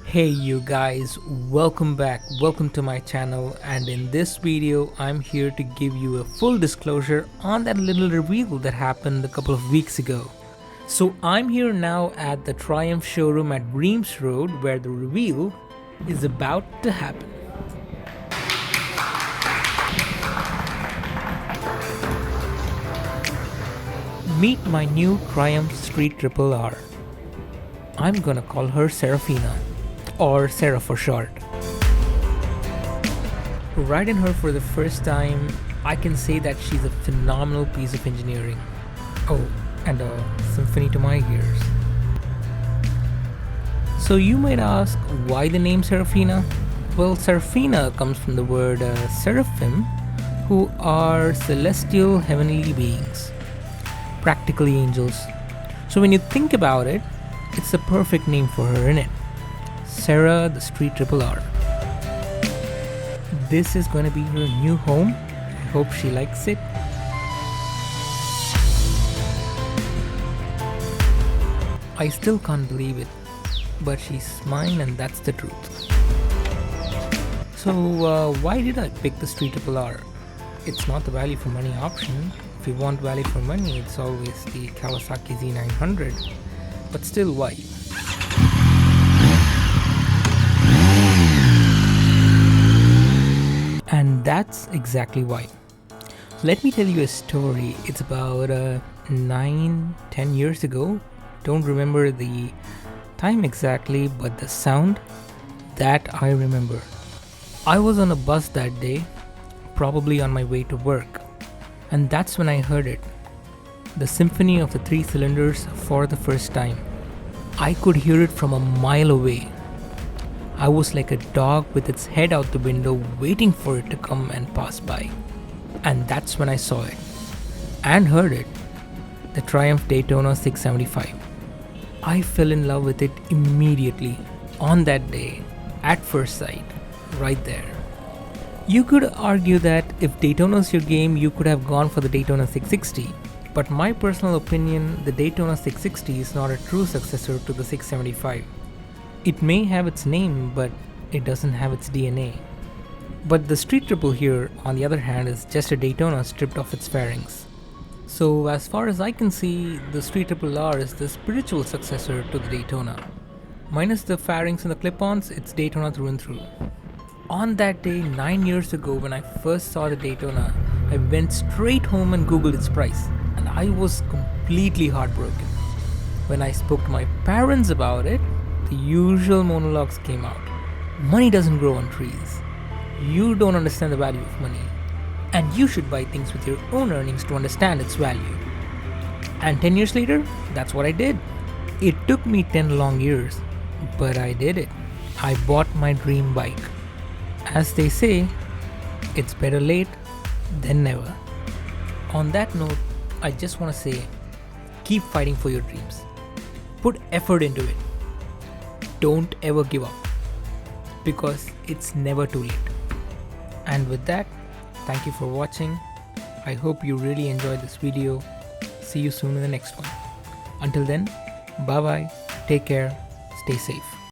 Hey you guys, welcome back, welcome to my channel, and in this video I'm here to give you a full disclosure on that little reveal that happened a couple of weeks ago. So I'm here now at the Triumph showroom at Reims Road where the reveal is about to happen. Meet my new Triumph Street Triple R. I'm gonna call her Seraphina, or Sera for short. Riding her for the first time, I can say that she's a phenomenal piece of engineering. Oh, and a symphony to my ears. So you might ask, why the name Seraphina? Well, Seraphina comes from the word seraphim, who are celestial heavenly beings, practically angels. So when you think about it, it's the perfect name for her, innit? Sera the Street Triple R. This is going to be her new home. I hope she likes it. I still can't believe it, but she's mine and that's the truth. So why did I pick the Street Triple R? It's not the value for money option. If you want value for money, it's always the Kawasaki Z900. But still, why? And that's exactly why. Let me tell you a story. It's about 9-10 years ago. Don't remember the time exactly, but the sound, that I remember. I was on a bus that day, probably on my way to work, and that's when I heard it. The symphony of the 3 cylinders for the first time. I could hear it from a mile away. I was like a dog with its head out the window waiting for it to come and pass by. And that's when I saw it and heard it. The Triumph Daytona 675. I fell in love with it immediately, on that day, at first sight, right there. You could argue that if Daytona's your game, you could have gone for the Daytona 660. But my personal opinion, the Daytona 660 is not a true successor to the 675. It may have its name, but it doesn't have its DNA. But the Street Triple here, on the other hand, is just a Daytona stripped of its fairings. So as far as I can see, the Street Triple R is the spiritual successor to the Daytona. Minus the fairings and the clip-ons, it's Daytona through and through. On that day, 9 years ago, when I first saw the Daytona, I went straight home and googled its price. And I was completely heartbroken. When I spoke to my parents about it, the usual monologues came out. Money doesn't grow on trees. You don't understand the value of money. And you should buy things with your own earnings to understand its value. And 10 years later, that's what I did. It took me 10 long years, but I did it. I bought my dream bike. As they say, it's better late than never. On that note, I just want to say, keep fighting for your dreams. Put effort into it. Don't ever give up, because it's never too late. And with that, thank you for watching. I hope you really enjoyed this video. See you soon in the next one. Until then, bye bye, take care, stay safe.